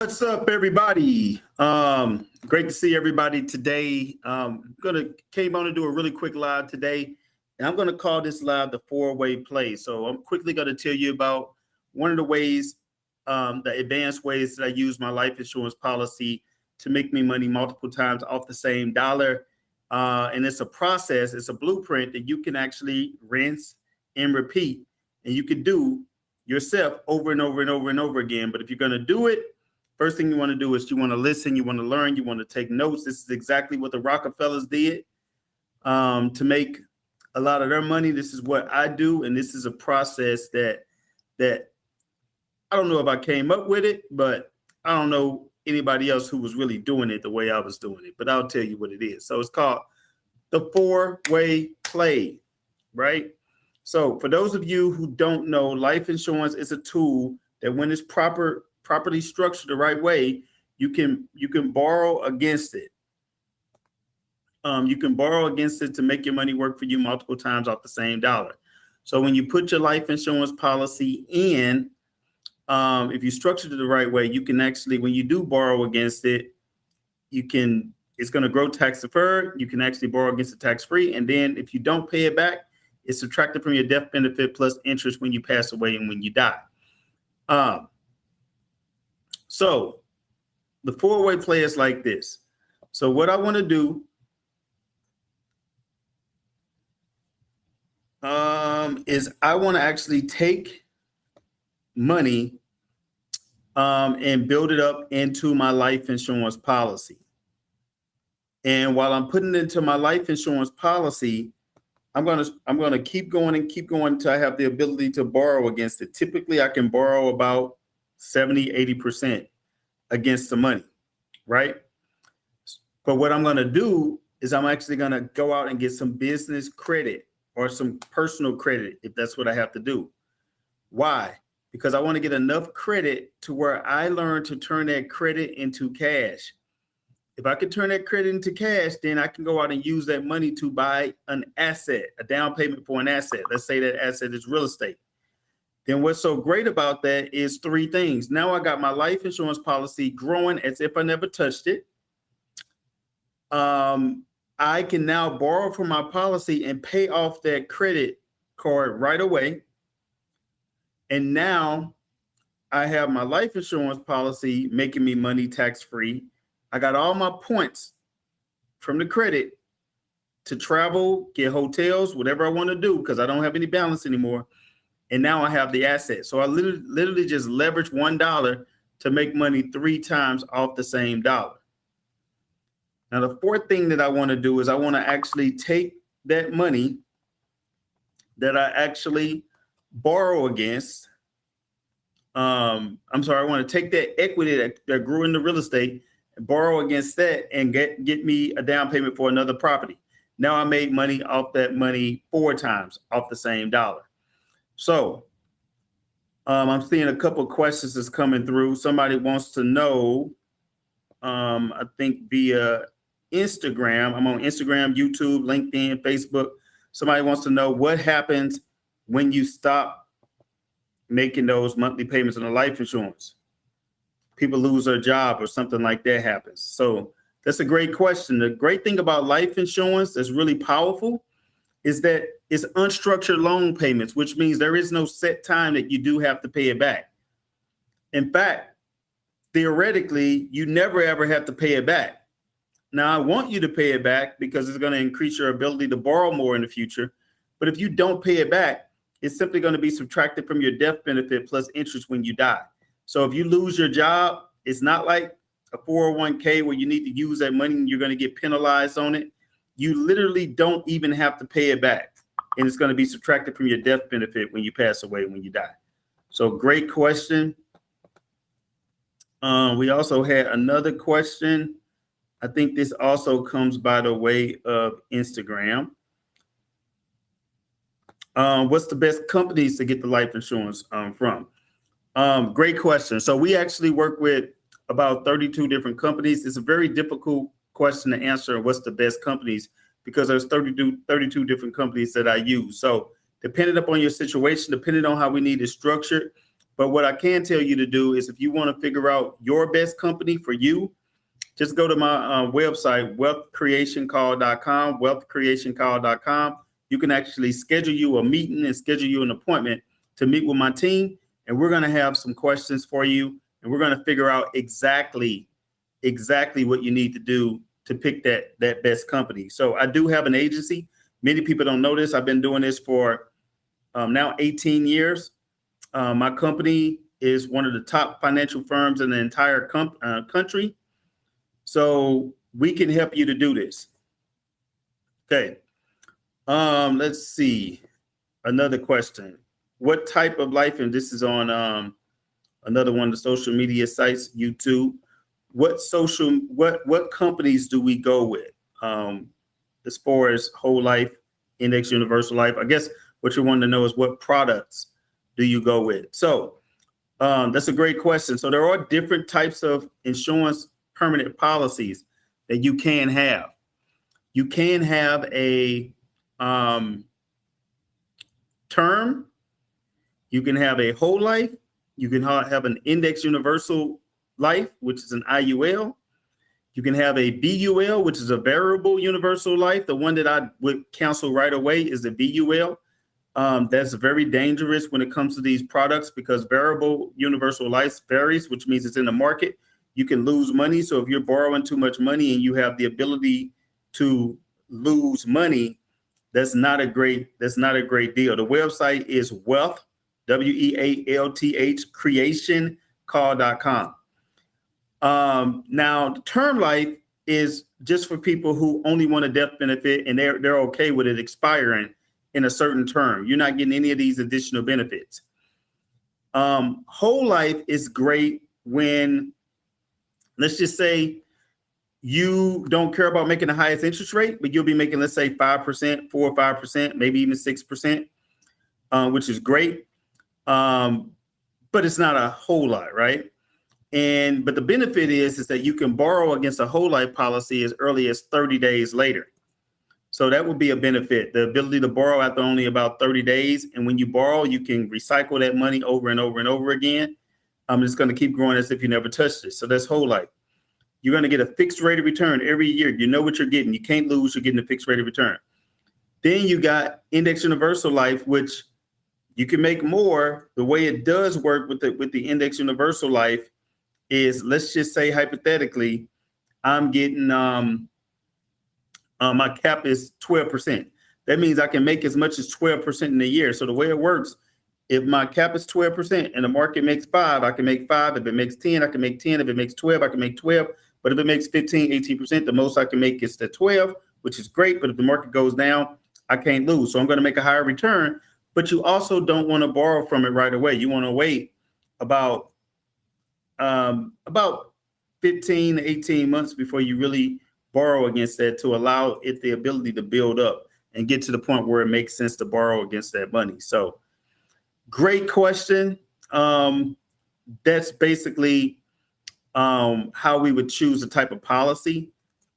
What's up, everybody? Great to see everybody today. Gonna came on to do a really quick live today, and I'm gonna call this live the four-way play. So I'm quickly gonna tell you about one of the ways, the advanced ways that I use my life insurance policy to make me money multiple times off the same dollar. And it's a process, it's a blueprint that you can actually rinse and repeat, and you can do yourself over and over and over and over again. But if you're gonna do it, first thing you want to do is you want to listen, you want to learn, you want to take notes. This is exactly what the Rockefellers did to make a lot of their money. This is what I do, and this is a process that I don't know if I came up with it, but I don't know anybody else who was really doing it the way I was doing it. But I'll tell you what it is. So it's called the four-way play, right? So for those of you who don't know, life insurance is a tool that when it's properly structured the right way, you can borrow against it. You can borrow against it to make your money work for you multiple times off the same dollar. So when you put your life insurance policy in, if you structure it the right way, you can actually, when you do borrow against it, it's going to grow tax deferred. You can actually borrow against it tax free. And then if you don't pay it back, it's subtracted from your death benefit plus interest when you pass away and when you die. So the four-way play is like this. So what I want to do is I want to actually take money and build it up into my life insurance policy. And while I'm putting it into my life insurance policy, I'm gonna keep going until I have the ability to borrow against it. Typically, I can borrow about 70, 80% against the money, right? But what I'm going to do is I'm actually going to go out and get some business credit or some personal credit if that's what I have to do. Why? Because I want to get enough credit to where I learn to turn that credit into cash. If I can turn that credit into cash, then I can go out and use that money to buy an asset, a down payment for an asset. Let's say that asset is real estate. Then what's so great about that is three things. Now I got my life insurance policy growing as if I never touched it. I can now borrow from my policy and pay off that credit card right away. And now I have my life insurance policy making me money tax-free. I got all my points from the credit to travel, get hotels, whatever I want to do, because I don't have any balance anymore. And now I have the asset. So I literally just leverage $1 to make money 3 times off the same dollar. Now, the fourth thing that I want to do is I want to actually take that money that I actually borrow against. I want to take that equity that grew in the real estate and borrow against that and get me a down payment for another property. Now I made money off that money 4 times off the same dollar. So I'm seeing a couple of questions that's coming through. Somebody wants to know, I think via Instagram. I'm on Instagram, YouTube, LinkedIn, Facebook. Somebody wants to know what happens when you stop making those monthly payments on the life insurance. People lose their job or something like that happens. So that's a great question. The great thing about life insurance that's really powerful is that it's unstructured loan payments, which means there is no set time that you do have to pay it back. In fact, theoretically, you never ever have to pay it back. Now, I want you to pay it back because it's going to increase your ability to borrow more in the future. But if you don't pay it back, it's simply going to be subtracted from your death benefit plus interest when you die. So if you lose your job, it's not like a 401k where you need to use that money and you're going to get penalized on it. You literally don't even have to pay it back. And it's going to be subtracted from your death benefit when you pass away, when you die. So great question. We also had another question. I think this also comes by the way of Instagram. What's the best companies to get the life insurance from? Great question. So we actually work with about 32 different companies. It's a very difficult question to answer. What's the best companies? Because there's 32 different companies that I use. So depending upon your situation, depending on how we need it structured, But what I can tell you to do is if you want to figure out your best company for you, just go to my website, wealthcreationcall.com, wealthcreationcall.com. You can actually schedule you a meeting and schedule you an appointment to meet with my team. And we're going to have some questions for you. And we're going to figure out exactly what you need to do to pick that best company. So I do have an agency. Many people don't know this. I've been doing this for now 18 years. My company is one of the top financial firms in the entire country. So we can help you to do this. Okay. Let's see. Another question. What type of life, and this is on another one of the social media sites, YouTube. What companies do we go with as far as whole life, index universal life? I guess what you want to know is what products do you go with? So that's a great question. So there are different types of insurance permanent policies that you can have. You can have a term. You can have a whole life. You can have an index universal life, which is an IUL. You can have a BUL, which is a variable universal life. The one that I would cancel right away is the VUL. That's very dangerous when it comes to these products because variable universal life varies, which means it's in the market. You can lose money. So if you're borrowing too much money and you have the ability to lose money, that's not a great deal. The website is wealth, WEALTH, creationcall.com. Now, the term life is just for people who only want a death benefit and they're okay with it expiring in a certain term. You're not getting any of these additional benefits. Whole life is great when, let's just say, you don't care about making the highest interest rate, but you'll be making, let's say, 5%, 4 or 5%, maybe even 6%, which is great. But it's not a whole lot, right? But the benefit is that you can borrow against a whole life policy as early as 30 days later. So that would be a benefit, the ability to borrow after only about 30 days. And when you borrow, you can recycle that money over and over and over again. It's going to keep growing as if you never touched it. So that's whole life. You're going to get a fixed rate of return every year. You know what you're getting. You can't lose. You're getting a fixed rate of return. Then you got index universal life, which you can make more. The way it does work with the index universal life is, let's just say hypothetically, I'm getting my cap is 12%. That means I can make as much as 12% in a year. So the way it works, if my cap is 12% and the market makes 5, I can make 5. If it makes 10, I can make 10. If it makes 12, I can make 12. But if it makes 15, 18%, the most I can make is the 12, which is great. But if the market goes down, I can't lose. So I'm going to make a higher return. But you also don't want to borrow from it right away. You want to wait about 15 to 18 months before you really borrow against that to allow it the ability to build up and get to the point where it makes sense to borrow against that money. So great question. That's basically how we would choose the type of policy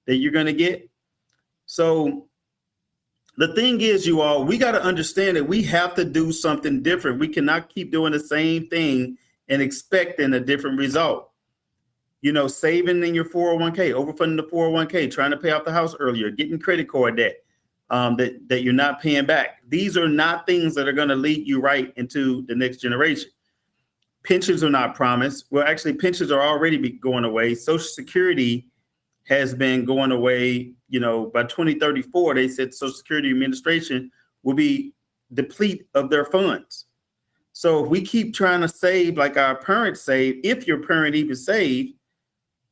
that you're going to get. So the thing is, you all, we got to understand that we have to do something different. We cannot keep doing the same thing and expecting a different result. You know, saving in your 401k, overfunding the 401k, trying to pay off the house earlier, getting credit card debt that you're not paying back. These are not things that are going to lead you right into the next generation. Pensions are not promised. Well, actually, pensions are already going away. Social Security has been going away. You know, by 2034, they said Social Security Administration will be deplete of their funds. So if we keep trying to save like our parents saved, if your parent even saved,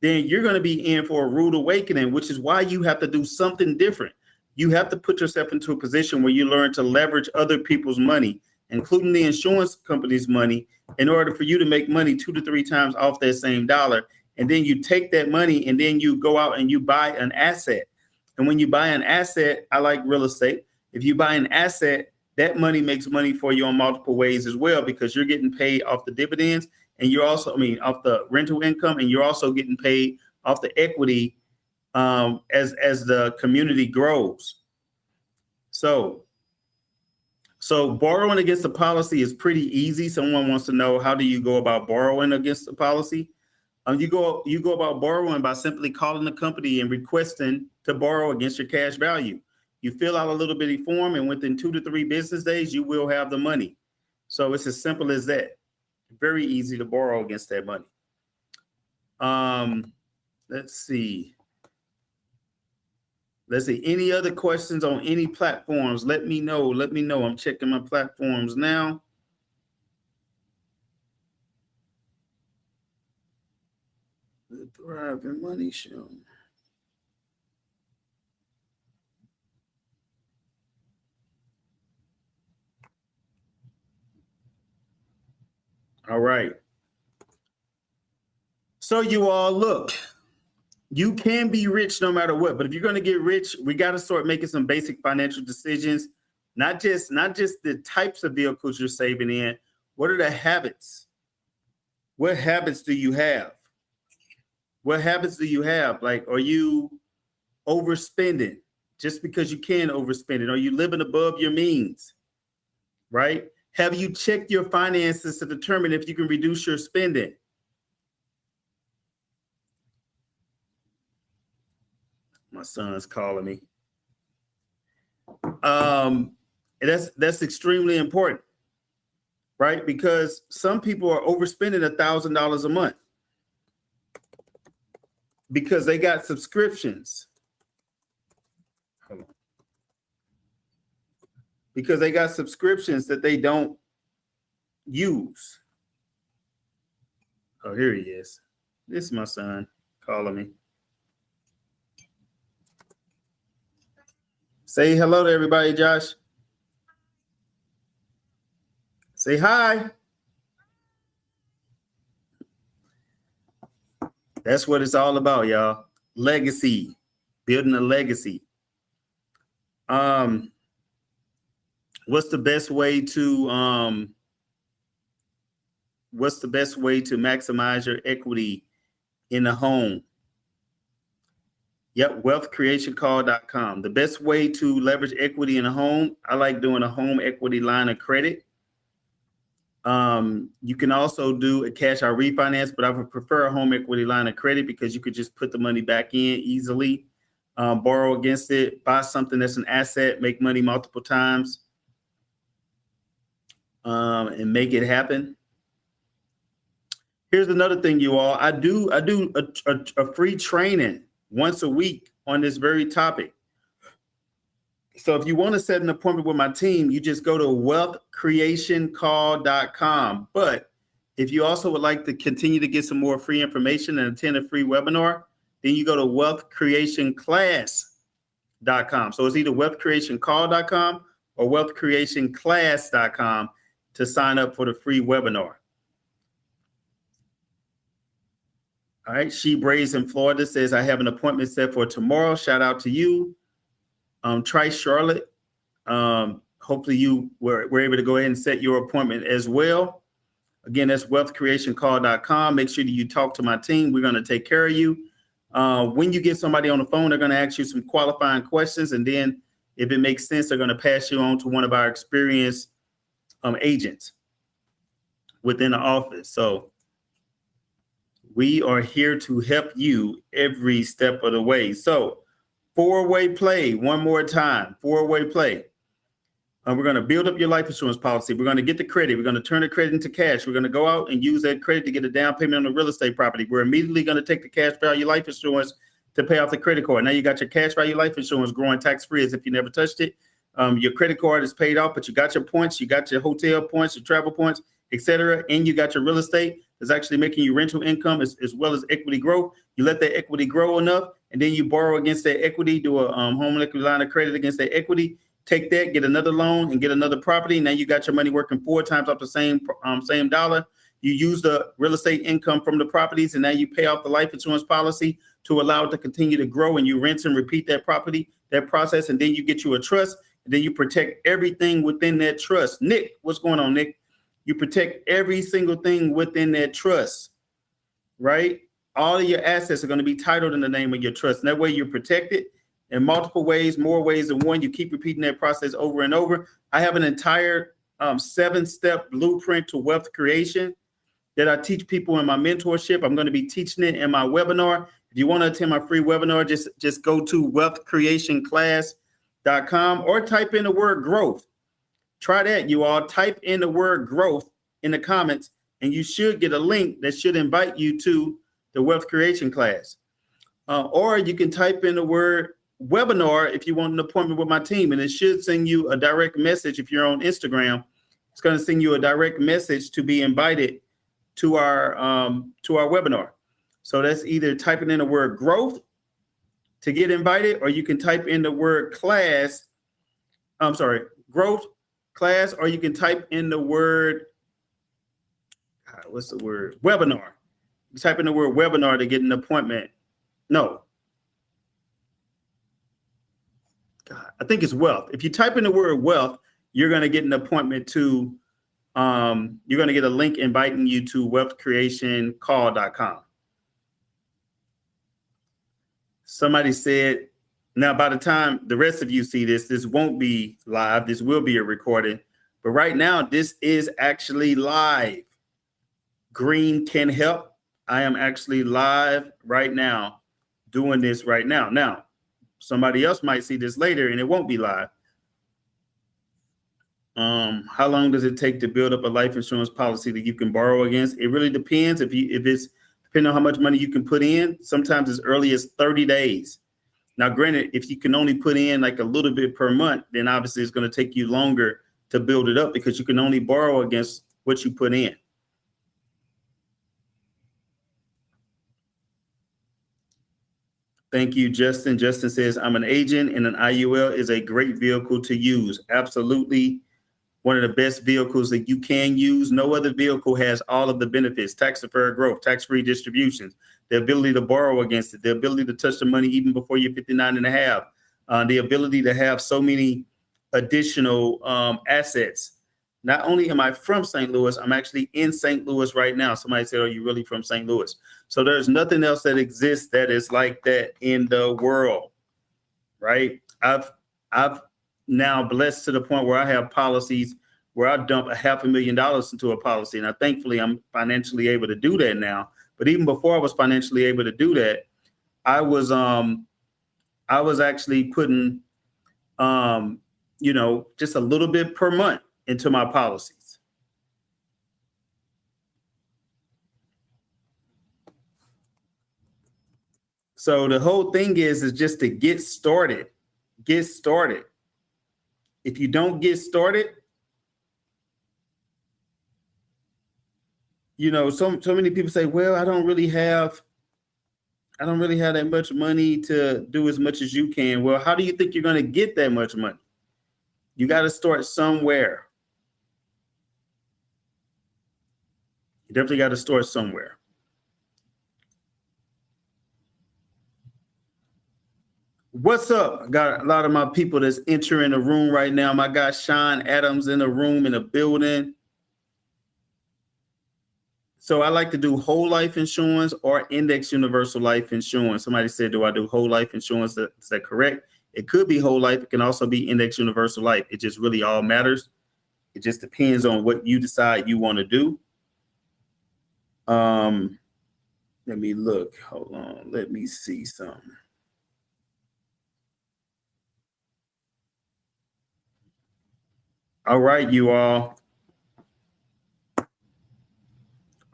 then you're going to be in for a rude awakening, which is why you have to do something different. You have to put yourself into a position where you learn to leverage other people's money, including the insurance company's money, in order for you to make money 2 to 3 times off that same dollar. And then you take that money and then you go out and you buy an asset. And when you buy an asset, I like real estate. If you buy an asset, that money makes money for you on multiple ways as well, because you're getting paid off the dividends and you're also, off the rental income, and you're also getting paid off the equity as the community grows. So So borrowing against the policy is pretty easy. Someone wants to know, how do you go about borrowing against the policy? You go about borrowing by simply calling the company and requesting to borrow against your cash value. You fill out a little bitty form, and within 2 to 3 business days, you will have the money. So it's as simple as that. Very easy to borrow against that money. Let's see. Any other questions on any platforms? Let me know. I'm checking my platforms now. The Thriving Money Show. All right. So you all, look, you can be rich no matter what, but if you're going to get rich, we got to start making some basic financial decisions, not just the types of vehicles you're saving in. What are the habits? What habits do you have? What habits do you have? Like, are you overspending just because you can overspend it? Are you living above your means? Right? Have you checked your finances to determine if you can reduce your spending? My son's calling me. That's extremely important, right? Because some people are overspending $1,000 a month because they got subscriptions. Because they got subscriptions that they don't use. Oh, here he is. This is my son calling me. Say hello to everybody, Josh. Say hi. That's what it's all about, y'all. Legacy, building a legacy. What's the best way to maximize your equity in a home? Yep, wealthcreationcall.com. The best way to leverage equity in a home, I like doing a home equity line of credit. You can also do a cash out refinance, but I would prefer a home equity line of credit because you could just put the money back in easily, borrow against it, buy something that's an asset, make money multiple times, and make it happen. Here's another thing, you all. I do a free training once a week on this very topic. So if you want to set an appointment with my team, you just go to wealthcreationcall.com. But if you also would like to continue to get some more free information and attend a free webinar, then you go to wealthcreationclass.com. So it's either wealthcreationcall.com or wealthcreationclass.com to sign up for the free webinar. All right. She Braves in Florida says, I have an appointment set for tomorrow. Shout out to you. Trice Charlotte. Hopefully you were able to go ahead and set your appointment as well. Again, that's wealthcreationcall.com. Make sure that you talk to my team. We're going to take care of you. When you get somebody on the phone, they're going to ask you some qualifying questions. And then if it makes sense, they're going to pass you on to one of our experienced agents within the office. So we are here to help you every step of the way. So 4-way play, one more time, 4-way play. We're going to build up your life insurance policy. We're going to get the credit. We're going to turn the credit into cash. We're going to go out and use that credit to get a down payment on the real estate property. We're immediately going to take the cash value life insurance to pay off the credit card. Now you got your cash value life insurance growing tax-free as if you never touched it. Your credit card is paid off, but you got your points, you got your hotel points, your travel points, etc., and you got your real estate that's actually making you rental income as well as equity growth. You let that equity grow enough, and then you borrow against that equity, do a home equity line of credit against that equity, take that, get another loan, and get another property. Now you got your money working 4 times off the same dollar. You use the real estate income from the properties, and now you pay off the life insurance policy to allow it to continue to grow, and you rinse and repeat that property, that process, and then you get you a trust, and then you protect everything within that trust. Nick, what's going on, Nick? You protect every single thing within that trust, right? All of your assets are going to be titled in the name of your trust. And that way you're protected. in multiple ways, more ways than one. You keep repeating that process over and over. I have an entire 7-step blueprint to wealth creation that I teach people in my mentorship. I'm going to be teaching it in my webinar. If you want to attend my free webinar, just go to wealthcreationclass.com or type in the word growth. Try that, you all. Type in the word growth in the comments, and you should get a link that should invite you to the wealth creation class. Or you can type in the word webinar if you want an appointment with my team, and it should send you a direct message. If you're on Instagram, it's going to send you a direct message to be invited to our webinar. So that's either typing in the word growth to get invited, or you can type in the word class. I'm sorry, growth class, or you can type in the word, what's the word? Webinar. You type in the word webinar to get an appointment. No. God, I think it's wealth. If you type in the word wealth, you're going to get an appointment to, you're going to get a link inviting you to wealthcreationcall.com. Somebody said, now by the time the rest of you see this, this won't be live. This will be a recording. But right now, this is actually live. Green can help. I am actually live right now, doing this right now. Now, somebody else might see this later and it won't be live. How long does it take to build up a life insurance policy that you can borrow against? It really depends. If it's depending on how much money you can put in, sometimes as early as 30 days. Now, granted, if you can only put in like a little bit per month, then obviously it's going to take you longer to build it up because you can only borrow against what you put in. Thank you, Justin. Justin says, I'm an agent and an IUL is a great vehicle to use. Absolutely. One of the best vehicles that you can use. No other vehicle has all of the benefits: tax-deferred growth, tax-free distributions, the ability to borrow against it, the ability to touch the money even before you're 59 and a half, the ability to have so many additional assets. Not only am I from St. Louis, I'm actually in St. Louis right now. Somebody said, are you really from St. Louis? So there's nothing else that exists that is like that in the world, right? I've now blessed to the point where I have policies where I dump $500,000 into a policy. And thankfully, I'm financially able to do that now. But even before I was financially able to do that, I was actually putting, just a little bit per month into my policies. So the whole thing is just to get started. Get started. If you don't get started, so many people say, well, I don't really have that much money to do as much as you can. Well, how do you think you're going to get that much money? You got to start somewhere. You definitely got to start somewhere. What's up? I got a lot of my people that's entering the room right now. My guy Sean Adams in the room, in the building. So I like to do whole life insurance or index universal life insurance. Somebody said, do I do whole life insurance? Is that correct? It could be whole life. It can also be index universal life. It just really all matters. It just depends on what you decide you want to do. Let me look. Hold on. Let me see something. All right, you all.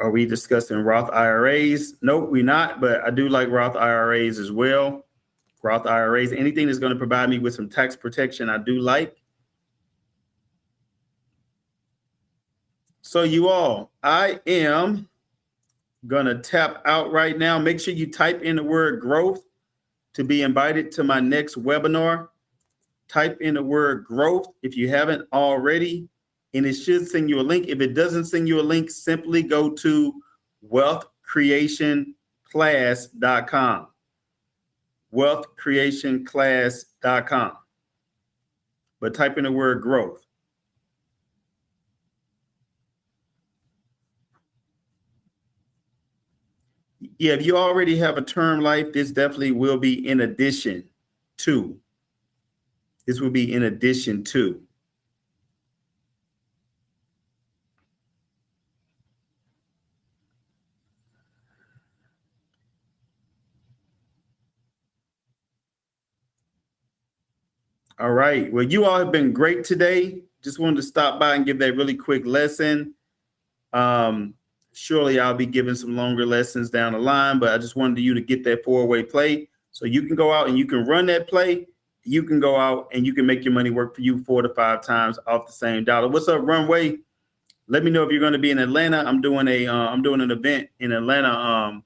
Are we discussing Roth IRAs? Nope, we're not, but I do like Roth IRAs as well. Roth IRAs, anything that's going to provide me with some tax protection, I do like. So you all, I am going to tap out right now. Make sure you type in the word growth to be invited to my next webinar. Type in the word growth if you haven't already, and it should send you a link. If it doesn't send you a link, simply go to wealthcreationclass.com. Wealthcreationclass.com. But type in the word growth. Yeah, if you already have a term life, this definitely will be in addition to. This will be in addition to. All right. Well, you all have been great today. Just wanted to stop by and give that really quick lesson. Surely I'll be giving some longer lessons down the line, but I just wanted you to get that 4-way play so you can go out and you can run that play. You can go out and you can make your money work for you 4 to 5 times off the same dollar. What's up, Runway? Let me know if you're going to be in Atlanta. I'm doing an event in Atlanta,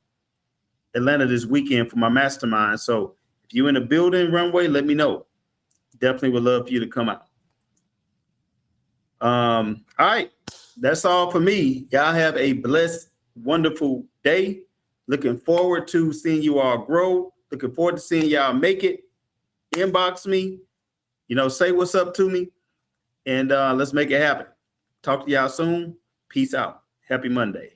Atlanta this weekend for my mastermind. So if you're in a building, Runway, let me know. Definitely would love for you to come out. All right. That's all for me. Y'all have a blessed, wonderful day. Looking forward to seeing you all grow. Looking forward to seeing y'all make it. Inbox me, say what's up to me, and let's make it happen. Talk to y'all soon. Peace out. Happy Monday.